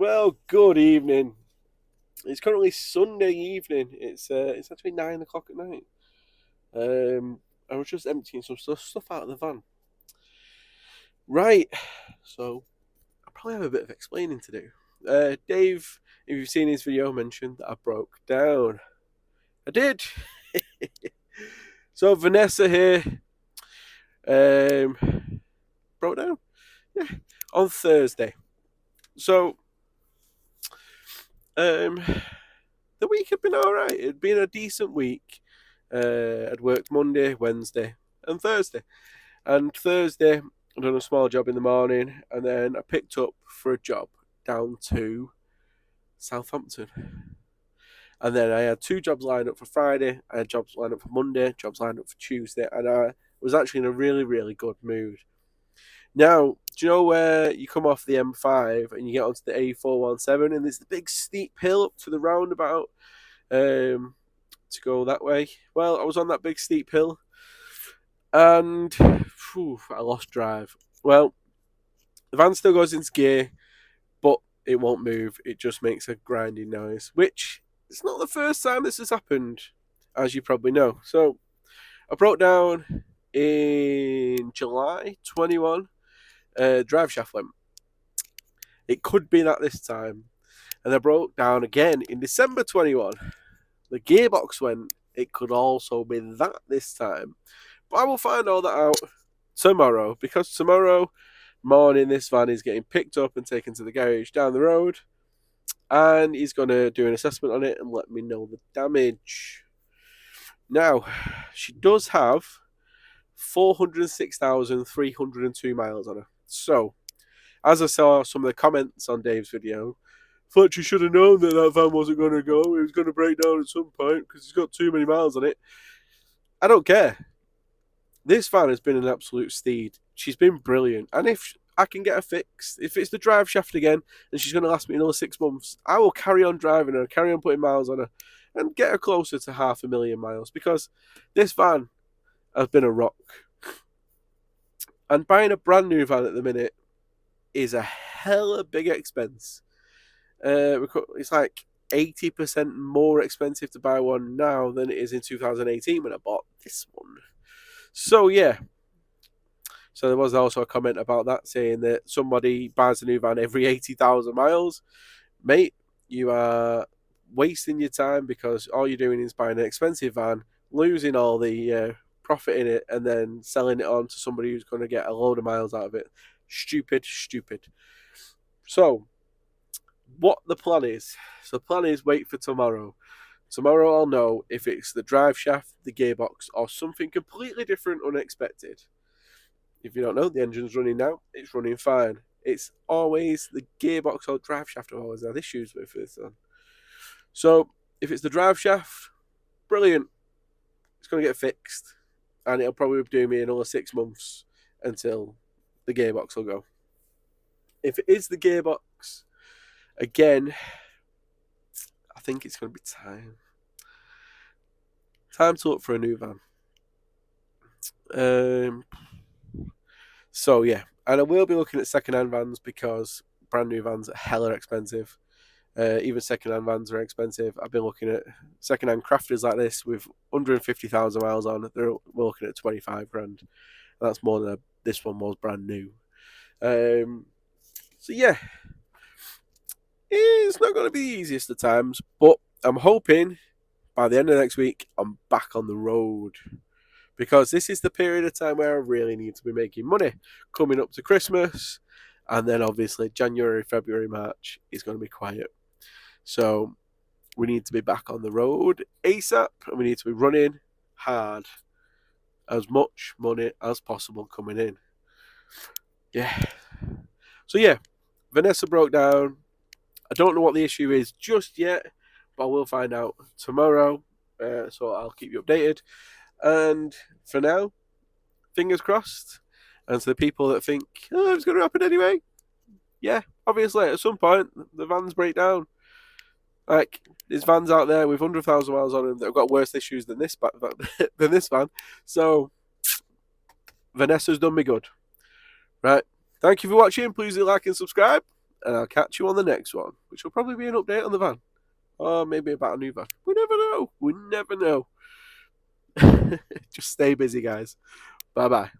Well, good evening. It's currently Sunday evening. It's actually 9 o'clock at night. I was just emptying some stuff out of the van. Right, so I probably have a bit of explaining to do. Dave, if you've seen his video, mentioned that I broke down. I did. So Vanessa here, um, broke down. Yeah, on Thursday. So um, the week had been all right. It'd been a decent week. I'd worked Monday, Wednesday, and Thursday. And Thursday, I done a small job in the morning, and then I picked up for a job down to Southampton. And then I had two jobs lined up for Friday. I had jobs lined up for Monday, jobs lined up for Tuesday, and I was actually in a really, really good mood. Now, do you know where you come off the M5 and you get onto the A417, and there's the big steep hill up to the roundabout to go that way? Well, I was on that big steep hill, and I lost drive. Well, the van still goes into gear, but it won't move. It just makes a grinding noise, which it's not the first time this has happened, as you probably know. So I broke down in July 21. Drive shaft went. It could be that this time. And I broke down again in December 21. The gearbox went. It could also be that this time. But I will find all that out tomorrow, because tomorrow morning this van is getting picked up and taken to the garage down the road, and he's going to do an assessment on it and let me know the damage. Now, she does have 406,302 miles on her. So, as I saw some of the comments on Dave's video, Fletcher should have known that that van wasn't going to go. It was going to break down at some point because it's got too many miles on it. I don't care. This van has been an absolute steed. She's been brilliant. And if I can get her fixed, if it's the drive shaft again and she's going to last me another 6 months, I will carry on driving her, carry on putting miles on her, and get her closer to 500,000 miles, because this van has been a rock. And buying a brand new van at the minute is a hella big expense. It's like 80% more expensive to buy one now than it is in 2018 when I bought this one. So yeah. So there was also a comment about that, saying that somebody buys a new van every 80,000 miles. Mate, you are wasting your time, because all you're doing is buying an expensive van, losing all the profit in it, and then selling it on to somebody who's going to get a load of miles out of it. Stupid, stupid. So, what the plan is? So the plan is wait for tomorrow. Tomorrow I'll know if it's the drive shaft, the gearbox, or something completely different, unexpected. If you don't know, the engine's running now. It's running fine. It's always the gearbox or drive shaft I've always had issues with this one. So if it's the drive shaft, brilliant. It's going to get fixed, and it'll probably do me another 6 months until the gearbox will go. If it is the gearbox, again, I think it's going to be time to look for a new van. So yeah, and I will be looking at second-hand vans, because brand new vans are hella expensive. Even second-hand vans are expensive. I've been looking at second-hand crafters like this with 150,000 miles on. We're looking at 25 grand. That's more than this one was brand new. So yeah, it's not going to be the easiest of times, but I'm hoping by the end of next week I'm back on the road, because this is the period of time where I really need to be making money, coming up to Christmas, and then obviously January, February, March is going to be quiet. So we need to be back on the road ASAP, and we need to be running hard. As much money as possible coming in. Yeah. So yeah, Vanessa broke down. I don't know what the issue is just yet, but I will find out tomorrow. So I'll keep you updated. And for now, fingers crossed. And to the people that think, oh, it's going to happen anyway, yeah, obviously at some point the vans break down. Like, there's vans out there with 100,000 miles on them that have got worse issues than this van. So Vanessa's done me good. Right. Thank you for watching. Please do like and subscribe. and I'll catch you on the next one, which will probably be an update on the van. Or maybe about a new van. We never know. We never know. Just stay busy, guys. Bye bye.